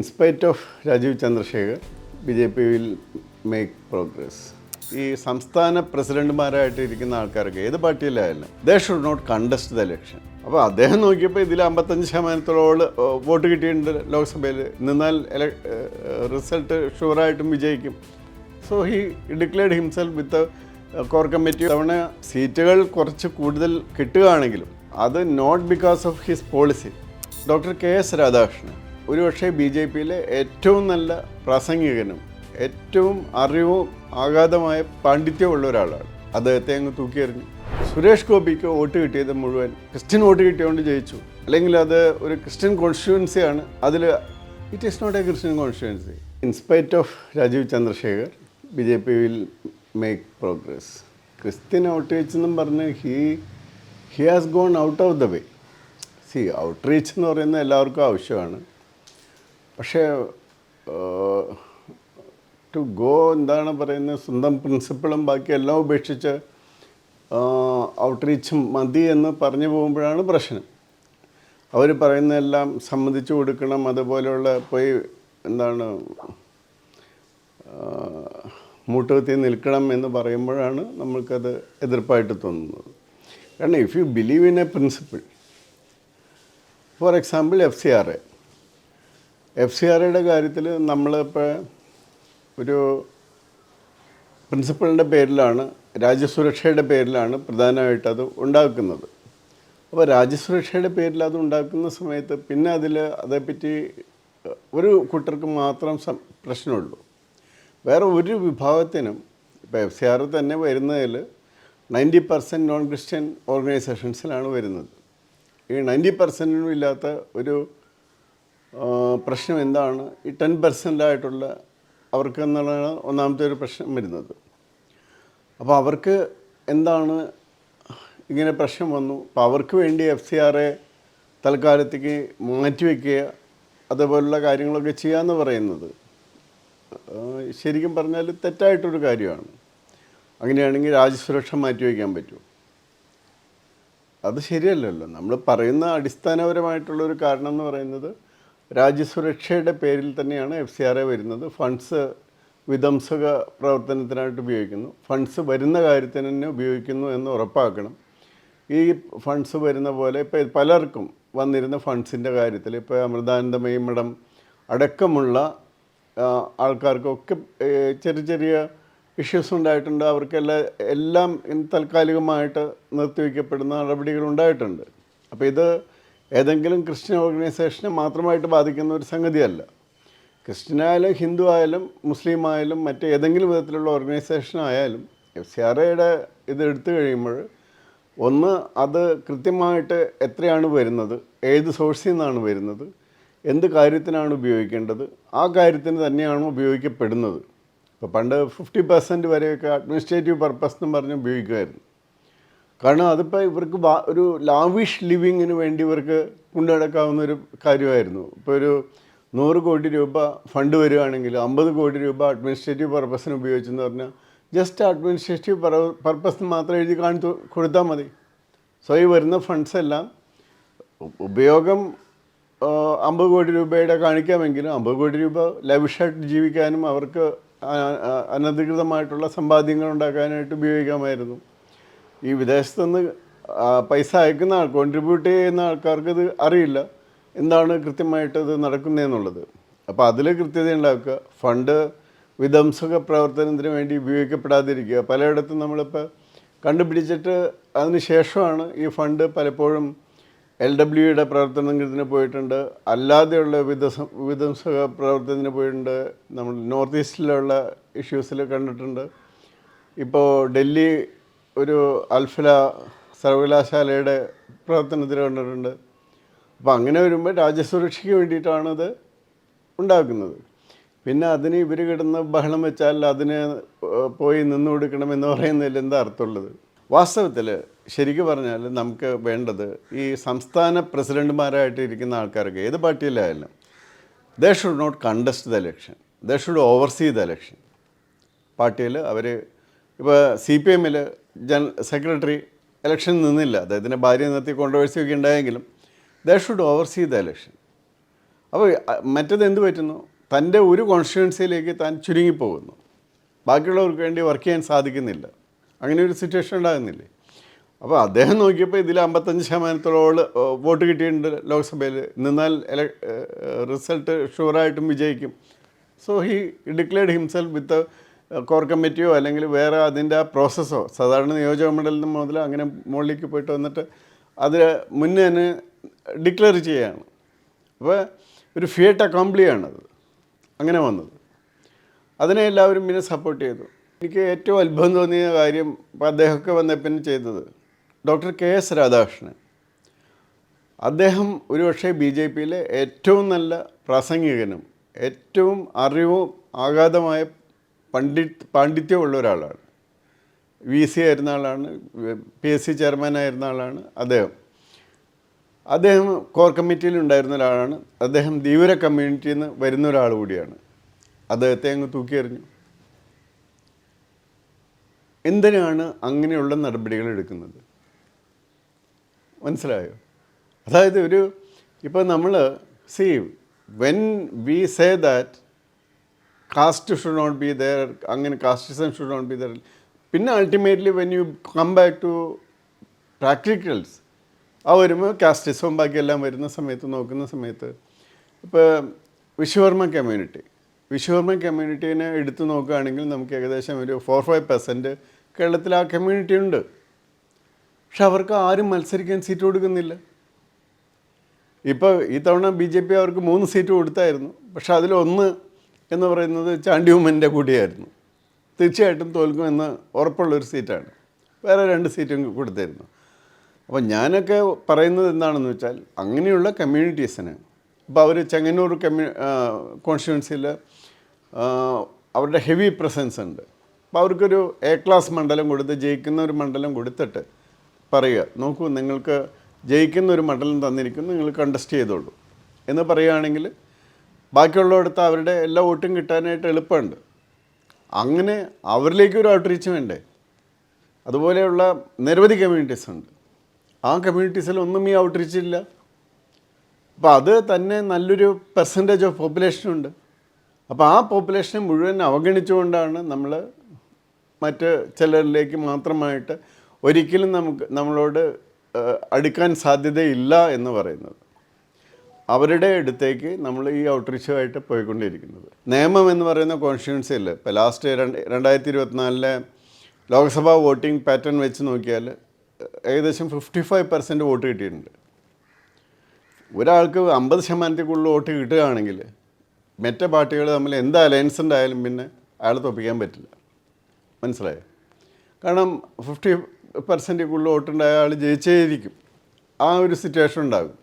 In spite of Rajiv Chandrasekhar, BJP will make progress. ഈ സംസ്ഥാന പ്രസിഡന്റുമാരായിട്ട് ഇരിക്കുന്ന ആൾക്കാർക്ക് ഏത് പാർട്ടിയിലായാലും they should not contest the election. അപ്പോൾ അദ്ദേഹം നോക്കിയപ്പോൾ ഇതിൽ 55% വോട്ട് കിട്ടിയിട്ടുണ്ട് ലോക്സഭയിൽ. നിന്നാൽ റിസൾട്ട് ഷുവറായിട്ടും വിജയിക്കും. So he declared himself with core committee. തവണ സീറ്റുകൾ കുറച്ച് കൂടുതൽ കിട്ടുകയാണെങ്കിലും അത് not because of his policy. Doctor KS Radhakrishnan ഒരുപക്ഷെ BJPയിലെ ഏറ്റവും നല്ല പ്രാസംഗികനും ഏറ്റവും അറിവും ആഘാതമായ പാണ്ഡിത്യമുള്ള ഒരാളാണ്. അദ്ദേഹത്തെ അങ്ങ് തൂക്കിയെറിഞ്ഞു. സുരേഷ് ഗോപിക്ക് വോട്ട് കിട്ടിയത് മുഴുവൻ ക്രിസ്ത്യൻ വോട്ട് കിട്ടിയതുകൊണ്ട് ജയിച്ചു. അല്ലെങ്കിൽ അത് ഒരു ക്രിസ്ത്യൻ കോൺസ്റ്റിറ്റ്യുവൻസിയാണ്. അതിൽ it is not a Christian constituency. In spite of Rajeev Chandrasekhar BJP will make progress. Christian outreach എന്നും പറഞ്ഞ് he has gone out of the way. Outreach എന്ന് പറയുന്നത് എല്ലാവർക്കും ആവശ്യമാണ്. പക്ഷേ ടു ഗോ എന്താണ് പറയുന്നത്, സ്വന്തം പ്രിൻസിപ്പിളും ബാക്കി എല്ലാം ഉപേക്ഷിച്ച് ഔട്ട്റീച്ചും മതി എന്ന് പറഞ്ഞു പോകുമ്പോഴാണ് പ്രശ്നം. അവർ പറയുന്നതെല്ലാം സമ്മതിച്ചു കൊടുക്കണം, അതുപോലെയുള്ള പോയി എന്താണ് മൂട്ടുകുത്തി നിൽക്കണം എന്ന് പറയുമ്പോഴാണ് നമ്മൾക്കത് എതിർപ്പായിട്ട് തോന്നുന്നത്. കാരണം if you believe in a principle, for example FCRAയുടെ കാര്യത്തിൽ നമ്മളിപ്പോൾ ഒരു പ്രിൻസിപ്പളിൻ്റെ പേരിലാണ്, രാജ്യസുരക്ഷയുടെ പേരിലാണ് പ്രധാനമായിട്ട് അത് ഉണ്ടാക്കുന്നത്. അപ്പോൾ രാജ്യസുരക്ഷയുടെ പേരിൽ അത് ഉണ്ടാക്കുന്ന സമയത്ത് പിന്നെ അതേപ്പറ്റി ഒരു കൂട്ടർക്ക് മാത്രം പ്രശ്നമുള്ളൂ. വേറെ ഒരു വിഭാഗത്തിനും ഇപ്പോൾ FCR തന്നെ വരുന്നതിൽ 90% നോൺ ക്രിസ്ത്യൻ ഓർഗനൈസേഷൻസിലാണ് വരുന്നത്. ഈ 90%നും ഇല്ലാത്ത ഒരു പ്രശ്നം എന്താണ്, ഈ 10% അവർക്ക് എന്നാണ് ഒന്നാമത്തെ ഒരു പ്രശ്നം വരുന്നത്. അപ്പോൾ അവർക്ക് എന്താണ് ഇങ്ങനെ പ്രശ്നം വന്നു. അപ്പോൾ അവർക്ക് വേണ്ടി FCRA തൽക്കാലത്തേക്ക് മാറ്റിവെക്കുക, അതുപോലുള്ള കാര്യങ്ങളൊക്കെ ചെയ്യാമെന്ന് പറയുന്നത് ശരിക്കും പറഞ്ഞാൽ തെറ്റായിട്ടൊരു കാര്യമാണ്. അങ്ങനെയാണെങ്കിൽ രാജ്യസുരക്ഷ മാറ്റിവെക്കാൻ പറ്റുമോ? അത് ശരിയല്ലല്ലോ. നമ്മൾ പറയുന്ന അടിസ്ഥാനപരമായിട്ടുള്ളൊരു കാരണം എന്ന് പറയുന്നത് രാജ്യസുരക്ഷയുടെ പേരിൽ തന്നെയാണ് FCRA വരുന്നത്. ഫണ്ട്സ് വിധ്വംസക പ്രവർത്തനത്തിനായിട്ട് ഉപയോഗിക്കുന്നു. ഫണ്ട്സ് വരുന്ന കാര്യത്തിന് തന്നെ ഉപയോഗിക്കുന്നു എന്ന് ഉറപ്പാക്കണം. ഈ ഫണ്ട്സ് വരുന്ന പോലെ ഇപ്പോൾ പലർക്കും വന്നിരുന്ന ഫണ്ട്സിൻ്റെ കാര്യത്തിൽ ഇപ്പോൾ അമൃതാനന്ദമയി മഠം അടക്കമുള്ള ആൾക്കാർക്കൊക്കെ ചെറിയ ചെറിയ ഇഷ്യൂസ് ഉണ്ടായിട്ടുണ്ട്. അവർക്കെല്ലാം താൽക്കാലികമായിട്ട് നിർത്തിവെക്കപ്പെടുന്ന നടപടികളുണ്ടായിട്ടുണ്ട്. അപ്പോൾ ഇത് ഏതെങ്കിലും ക്രിസ്ത്യൻ ഓർഗനൈസേഷനെ മാത്രമായിട്ട് ബാധിക്കുന്ന ഒരു സംഗതിയല്ല. ക്രിസ്ത്യനായാലും ഹിന്ദു ആയാലും മുസ്ലിം ആയാലും മറ്റേതെങ്കിലും വിധത്തിലുള്ള ഓർഗനൈസേഷനായാലും FCRAയുടെ ഇത് എടുത്തു കഴിയുമ്പോൾ ഒന്ന് അത് കൃത്യമായിട്ട് എത്രയാണ് വരുന്നത്, ഏത് സോഴ്സിൽ നിന്നാണ് വരുന്നത്, എന്ത് കാര്യത്തിനാണ് ഉപയോഗിക്കേണ്ടത്, ആ കാര്യത്തിന് തന്നെയാണ് ഉപയോഗിക്കപ്പെടുന്നത്. ഇപ്പോൾ പണ്ട് 50% വരെയൊക്കെ അഡ്മിനിസ്ട്രേറ്റീവ് പർപ്പസ് എന്നും പറഞ്ഞ് ഉപയോഗിക്കുമായിരുന്നു. കാരണം അതിപ്പോൾ ഇവർക്ക് ഒരു ലാവിഷ് ലിവിങ്ങിന് വേണ്ടി ഇവർക്ക് കൊണ്ടുനടക്കാവുന്നൊരു കാര്യമായിരുന്നു. ഇപ്പോൾ ഒരു 100 കോടി രൂപ ഫണ്ട് വരികയാണെങ്കിൽ 50 കോടി രൂപ അഡ്മിനിസ്ട്രേറ്റീവ് പർപ്പസിന് ഉപയോഗിച്ചെന്ന് പറഞ്ഞാൽ ജസ്റ്റ് അഡ്മിനിസ്ട്രേറ്റീവ് പർപ്പസിന് മാത്രം എഴുതി കാണിച്ചു കൊടുത്താൽ മതി. സോ ഈ വരുന്ന ഫണ്ട്സ് എല്ലാം ഉപയോഗം 50 കോടി രൂപയുടെ കാണിക്കാമെങ്കിലും 50 കോടി രൂപ ലാവിഷായിട്ട് ജീവിക്കാനും അവർക്ക് അനധികൃതമായിട്ടുള്ള സമ്പാദ്യങ്ങൾ ഉണ്ടാക്കാനായിട്ട് ഉപയോഗിക്കാമായിരുന്നു. ഈ വിദേശത്തുനിന്ന് പൈസ അയക്കുന്ന കോൺട്രിബ്യൂട്ട് ചെയ്യുന്ന ആൾക്കാർക്ക് ഇത് അറിയില്ല എന്താണ് കൃത്യമായിട്ട് ഇത് നടക്കുന്നതെന്നുള്ളത്. അപ്പോൾ അതിൽ കൃത്യത ഉണ്ടാക്കുക, ഫണ്ട് വിധ്വംസക പ്രവർത്തനത്തിന് വേണ്ടി ഉപയോഗിക്കപ്പെടാതിരിക്കുക. പലയിടത്തും നമ്മളിപ്പോൾ കണ്ടുപിടിച്ചിട്ട് അതിന് ശേഷമാണ് ഈ ഫണ്ട് പലപ്പോഴും LWയുടെ പ്രവർത്തനത്തിന് പോയിട്ടുണ്ട്, അല്ലാതെയുള്ള വിധ്വംസക പ്രവർത്തനത്തിന് പോയിട്ടുണ്ട്. നമ്മൾ നോർത്ത് ഈസ്റ്റിലുള്ള ഇഷ്യൂസിൽ കണ്ടിട്ടുണ്ട്. ഇപ്പോൾ ഡൽഹി ഒരു അൽഫല സർവകലാശാലയുടെ പ്രവർത്തനത്തിൽ കണ്ടിട്ടുണ്ട്. അപ്പോൾ അങ്ങനെ വരുമ്പോൾ രാജ്യസുരക്ഷയ്ക്ക് വേണ്ടിയിട്ടാണത് ഉണ്ടാക്കുന്നത്. പിന്നെ അതിന് ഇവർ കിടന്ന് ബഹളം വെച്ചാൽ അതിന് പോയി നിന്നു കൊടുക്കണമെന്ന് പറയുന്നതിൽ എന്താ അർത്ഥമുള്ളത്? വാസ്തവത്തിൽ ശരിക്കും പറഞ്ഞാൽ നമുക്ക് വേണ്ടത് ഈ സംസ്ഥാന പ്രസിഡന്റുമാരായിട്ട് ഇരിക്കുന്ന ആൾക്കാർക്ക് ഏത് പാർട്ടിയിലായാലും they should not contest the election, they should oversee the election. പാർട്ടിയിൽ അവർ ഇപ്പോൾ CPMൽ സെക്രട്ടറി ഇലക്ഷൻ നിന്നില്ല, അദ്ദേഹത്തിൻ്റെ ഭാര്യ നിർത്തി കോൺട്രവേഴ്സി ഒക്കെ ഉണ്ടായെങ്കിലും ദേ ഷുഡ് ഓവർസീ ദ ഇലക്ഷൻ. അപ്പോൾ മറ്റത് എന്ത് പറ്റുന്നു, തൻ്റെ ഒരു കോൺസ്റ്റിറ്റ്യുവൻസിയിലേക്ക് താൻ ചുരുങ്ങിപ്പോകുന്നു, ബാക്കിയുള്ളവർക്ക് വേണ്ടി വർക്ക് ചെയ്യാൻ സാധിക്കുന്നില്ല. അങ്ങനെ ഒരു സിറ്റുവേഷൻ ഉണ്ടാകുന്നില്ലേ? അപ്പോൾ അദ്ദേഹം നോക്കിയപ്പോൾ ഇതിൽ 55% വോട്ട് കിട്ടിയിട്ടുണ്ട് ലോക്സഭയിൽ, നിന്നാൽ റിസൾട്ട് ഷുവറായിട്ടും വിജയിക്കും. So he declared himself with core കമ്മിറ്റിയോ അല്ലെങ്കിൽ വേറെ അതിൻ്റെ ആ പ്രോസസ്സോ, സാധാരണ നിയോജക മണ്ഡലത്തിൽ മുതൽ അങ്ങനെ മുകളിലേക്ക് പോയിട്ട് വന്നിട്ട് അത് മുന്നേ തന്നെ ഡിക്ലെയർ ചെയ്യുകയാണ്. അപ്പോൾ ഒരു ഫിയറ്റ് അക്കോംപ്ലിയാണത് അങ്ങനെ വന്നത്. അതിനെ എല്ലാവരും പിന്നെ സപ്പോർട്ട് ചെയ്തു. എനിക്ക് ഏറ്റവും അത്ഭുതം തോന്നിയ കാര്യം ഇപ്പോൾ അദ്ദേഹമൊക്കെ വന്ന പിന്നെ ചെയ്തത്, ഡോക്ടർ KS രാധാകൃഷ്ണൻ, അദ്ദേഹം ഒരുപക്ഷെ BJPയിലെ ഏറ്റവും നല്ല പ്രാസംഗികനും ഏറ്റവും അറിവും ആഘാതമായ പാണ്ഡിത്യമുള്ള ഒരാളാണ്. VC ആയിരുന്ന ആളാണ്, PSC ചെയർമാനായിരുന്ന ആളാണ് അദ്ദേഹം കോർ കമ്മിറ്റിയിൽ ഉണ്ടായിരുന്ന ഒരാളാണ്. അദ്ദേഹം ധീവര കമ്മ്യൂണിറ്റിയിൽ നിന്ന് വരുന്ന ഒരാൾ കൂടിയാണ്. അദ്ദേഹത്തെ അങ്ങ് തൂക്കിയെറിഞ്ഞു. എന്തിനാണ് അങ്ങനെയുള്ള നടപടികൾ എടുക്കുന്നത്? മനസ്സിലായോ? അതായത് ഇപ്പോൾ നമ്മൾ when we say that caste should not be there, അങ്ങനെ casteism should not be there, പിന്നെ ultimately when you come back to practicals വരുമ്പോൾ കാസ്റ്റിസവും ബാക്കിയെല്ലാം വരുന്ന സമയത്ത് നോക്കുന്ന സമയത്ത് ഇപ്പോൾ വിശ്വകർമ്മ കമ്മ്യൂണിറ്റീനെ എടുത്തു നോക്കുകയാണെങ്കിൽ നമുക്ക് ഏകദേശം ഒരു 4-5% കേരളത്തിൽ ആ കമ്മ്യൂണിറ്റി ഉണ്ട്. പക്ഷെ അവർക്ക് ആരും മത്സരിക്കാൻ സീറ്റ് കൊടുക്കുന്നില്ല. ഇപ്പോൾ ഈ തവണ BJP അവർക്ക് 3 സീറ്റ് കൊടുത്തായിരുന്നു. പക്ഷെ അതിലൊന്ന് എന്ന് പറയുന്നത് ചാണ്ടി ഉമ്മൻ്റെ കൂടിയായിരുന്നു. തീർച്ചയായിട്ടും തോൽക്കുമെന്ന് ഉറപ്പുള്ളൊരു സീറ്റാണ്. വേറെ 2 സീറ്റും കൊടുത്തായിരുന്നു. അപ്പോൾ ഞാനൊക്കെ പറയുന്നത് എന്താണെന്ന് വെച്ചാൽ, അങ്ങനെയുള്ള കമ്മ്യൂണിറ്റീസിന് ഇപ്പോൾ അവർ ചെങ്ങന്നൂർ കോൺസ്റ്റിറ്റ്യുവൻസിയിൽ അവരുടെ ഹെവി പ്രസൻസ് ഉണ്ട്. അപ്പോൾ അവർക്കൊരു A ക്ലാസ് മണ്ഡലം കൊടുത്ത്, ജയിക്കുന്ന ഒരു മണ്ഡലം കൊടുത്തിട്ട് പറയുക, നോക്കൂ നിങ്ങൾക്ക് ജയിക്കുന്ന ഒരു മണ്ഡലം തന്നിരിക്കുന്നു, നിങ്ങൾ കണ്ടസ്റ്റ് ചെയ്തോളൂ എന്ന് പറയുകയാണെങ്കിൽ ബാക്കിയുള്ളവിടുത്ത് അവരുടെ എല്ലാ വോട്ടും കിട്ടാനായിട്ട് എളുപ്പമുണ്ട്. അങ്ങനെ അവരിലേക്കൊരു ഔട്ട്റീച്ച് വേണ്ടേ? അതുപോലെയുള്ള നിരവധി കമ്മ്യൂണിറ്റീസ് ഉണ്ട്. ആ കമ്മ്യൂണിറ്റീസിലൊന്നും ഈ ഔട്ട്റീച്ച് ഇല്ല. അപ്പോൾ അത് തന്നെ നല്ലൊരു പെർസെൻറ്റേജ് ഓഫ് പോപ്പുലേഷനുണ്ട്. അപ്പോൾ ആ പോപ്പുലേഷനെ മുഴുവൻ അവഗണിച്ചുകൊണ്ടാണ് നമ്മൾ മറ്റ് ചിലരിലേക്ക് മാത്രമായിട്ട് ഒരിക്കലും നമ്മളോട് അടുക്കാൻ സാധ്യതയില്ല എന്ന് പറയുന്നത്. അവരുടെ അടുത്തേക്ക് നമ്മൾ ഈ ഔട്ട്റീച്ചുമായിട്ട് പോയിക്കൊണ്ടിരിക്കുന്നത്. നിയമം എന്ന് പറയുന്ന കോൺസ്റ്റിറ്റ്യുവൻസിയിൽ ഇപ്പോൾ ലാസ്റ്റ് 2024 ലോക്സഭാ വോട്ടിംഗ് പാറ്റേൺ വെച്ച് നോക്കിയാൽ ഏകദേശം 55% വോട്ട് കിട്ടിയിട്ടുണ്ട്. ഒരാൾക്ക് 50% കൂടുതൽ വോട്ട് കിട്ടുകയാണെങ്കിൽ മറ്റേ പാർട്ടികൾ തമ്മിൽ എന്ത് അലയൻസ് ഉണ്ടായാലും പിന്നെ അയാൾ തോപ്പിക്കാൻ പറ്റില്ല. മനസ്സിലായോ? കാരണം 50% കൂടുതൽ വോട്ടുണ്ടായ ആൾ ജയിച്ചേയിരിക്കും. ആ ഒരു സിറ്റുവേഷൻ ഉണ്ടാകും.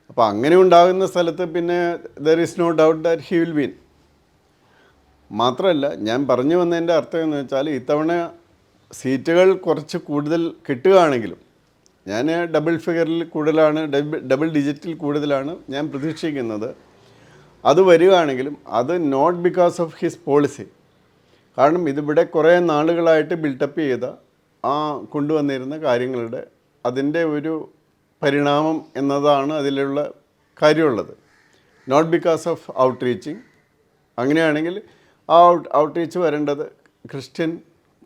അപ്പോൾ അങ്ങനെ ഉണ്ടാകുന്ന സ്ഥലത്ത് പിന്നെ there is no doubt that he will win. മാത്രമല്ല, ഞാൻ പറഞ്ഞു വന്നതിൻ്റെ അർത്ഥം എന്ന് വെച്ചാൽ, ഇത്തവണ സീറ്റുകൾ കുറച്ച് കൂടുതൽ കിട്ടുകയാണെങ്കിലും, ഞാൻ ഡബിൾ ഫിഗറിൽ കൂടുതലാണ്, ഡബിൾ ഡിജിറ്റിൽ കൂടുതലാണ് ഞാൻ പ്രതീക്ഷിക്കുന്നത്. അത് വരികയാണെങ്കിലും അത് not because of his policy. കാരണം ഇതിവിടെ കുറേ നാളുകളായിട്ട് ബിൽട്ടപ്പ് ചെയ്ത കൊണ്ടുവന്നിരുന്ന കാര്യങ്ങളുടെ അതിൻ്റെ ഒരു പരിണാമം എന്നതാണ് അതിലുള്ള കാര്യമുള്ളത്. Not because of outreaching. അങ്ങനെയാണെങ്കിൽ ആ ഔട്ട്റീച്ച് വരേണ്ടത് ക്രിസ്ത്യൻ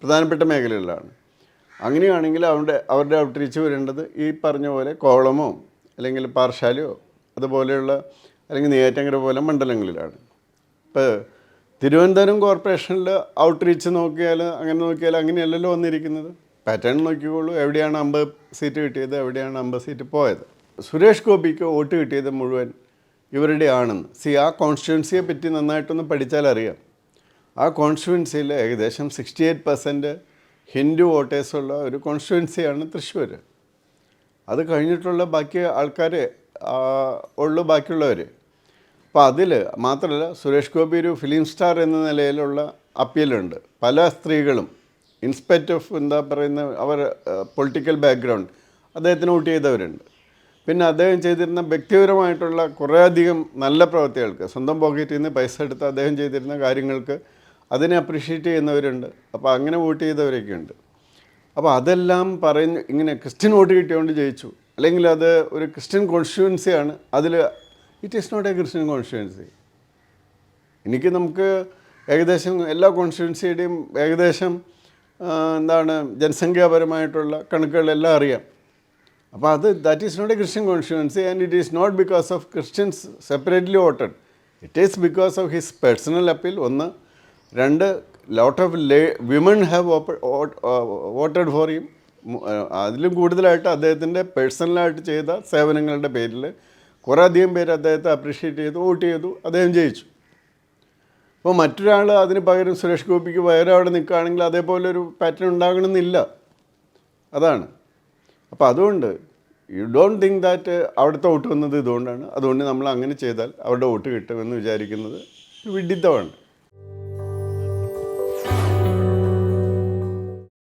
പ്രധാനപ്പെട്ട മേഖലകളിലാണ്. അങ്ങനെയാണെങ്കിൽ അവരുടെ ഔട്ട്റീച്ച് വരേണ്ടത് ഈ പറഞ്ഞ പോലെ കോവളമോ അല്ലെങ്കിൽ പാറശാലയോ അതുപോലെയുള്ള അല്ലെങ്കിൽ നെയ്യാറ്റിൻകര പോലെ മണ്ഡലങ്ങളിലാണ്. ഇപ്പോൾ തിരുവനന്തപുരം കോർപ്പറേഷനിൽ ഔട്ട്റീച്ച് നോക്കിയാൽ അങ്ങനെയല്ലല്ലോ വന്നിരിക്കുന്നത്. പാറ്റേൺ നോക്കിക്കോളൂ. എവിടെയാണ് 50 സീറ്റ് കിട്ടിയത്, എവിടെയാണ് 50 സീറ്റ് പോയത്. സുരേഷ് ഗോപിക്ക് വോട്ട് കിട്ടിയത് മുഴുവൻ ഇവരുടെ ആണെന്ന്. ആ കോൺസ്റ്റിറ്റ്യുവൻസിയെ പറ്റി നന്നായിട്ടൊന്ന് പഠിച്ചാൽ അറിയാം. ആ കോൺസ്റ്റിറ്റ്യുവൻസിയിൽ ഏകദേശം 68% ഹിന്ദു വോട്ടേഴ്സുള്ള ഒരു കോൺസ്റ്റിറ്റ്യുവൻസിയാണ് തൃശ്ശൂർ. അത് കഴിഞ്ഞിട്ടുള്ള ബാക്കി ആൾക്കാർ ബാക്കിയുള്ളവർ. അപ്പോൾ അതിൽ മാത്രമല്ല, സുരേഷ് ഗോപി ഒരു ഫിലിം സ്റ്റാർ എന്ന നിലയിലുള്ള അപ്പീലുണ്ട്. പല സ്ത്രീകളും ഇൻസ്പെക്ട് ഓഫ് അവർ പൊളിറ്റിക്കൽ ബാക്ക്ഗ്രൗണ്ട് അദ്ദേഹത്തിന് വോട്ട് ചെയ്തവരുണ്ട്. പിന്നെ അദ്ദേഹം ചെയ്തിരുന്ന വ്യക്തിപരമായിട്ടുള്ള കുറേയധികം നല്ല പ്രവൃത്തികൾക്ക്, സ്വന്തം പോക്കറ്റിൽ നിന്ന് പൈസ എടുത്ത് അദ്ദേഹം ചെയ്തിരുന്ന കാര്യങ്ങൾക്ക് അതിനെ അപ്രീഷിയേറ്റ് ചെയ്യുന്നവരുണ്ട്. അപ്പോൾ അങ്ങനെ വോട്ട് ചെയ്തവരൊക്കെ ഉണ്ട്. അപ്പോൾ അതെല്ലാം ഇങ്ങനെ ക്രിസ്ത്യൻ വോട്ട് കിട്ടിയതുകൊണ്ട് ജയിച്ചു, അല്ലെങ്കിൽ അത് ഒരു ക്രിസ്ത്യൻ കോൺസ്റ്റിറ്റ്യുവൻസിയാണ്, അതിൽ it is not a Christian constituency. നമുക്ക് ഏകദേശം എല്ലാ കോൺസ്റ്റിറ്റ്യുവൻസിയുടെയും ഏകദേശം എന്താണ് ജനസംഖ്യാപരമായിട്ടുള്ള കണക്കുകളെല്ലാം അറിയാം. അപ്പോൾ that is not a Christian constituency and it is not because of Christians separately voted. It is because of his personal appeal. ഒന്ന്. രണ്ട്, lot of women have voted for him. അതിലും കൂടുതലായിട്ട് അദ്ദേഹത്തിൻ്റെ പേഴ്സണലായിട്ട് ചെയ്ത സേവനങ്ങളുടെ പേരിൽ കുറേ അധികം പേര് അദ്ദേഹത്തെ അപ്രീഷിയേറ്റ് ചെയ്തു, വോട്ട് ചെയ്തു, അദ്ദേഹം ജയിച്ചു. അപ്പോൾ മറ്റൊരാൾ അതിന് പകരം സുരേഷ് ഗോപിക്ക് പകരം അവിടെ നിൽക്കുകയാണെങ്കിൽ അതേപോലൊരു പാറ്റേൺ ഉണ്ടാകണമെന്നില്ല. അതാണ്. അപ്പോൾ അതുകൊണ്ട് യു ഡോണ്ട് തിങ്ക് ദാറ്റ് അവിടുത്തെ വോട്ട് വന്നത് ഇതുകൊണ്ടാണ്, അതുകൊണ്ട് നമ്മൾ അങ്ങനെ ചെയ്താൽ അവരുടെ വോട്ട് കിട്ടുമെന്ന് വിചാരിക്കുന്നത് വിഡിത്തമാണ്.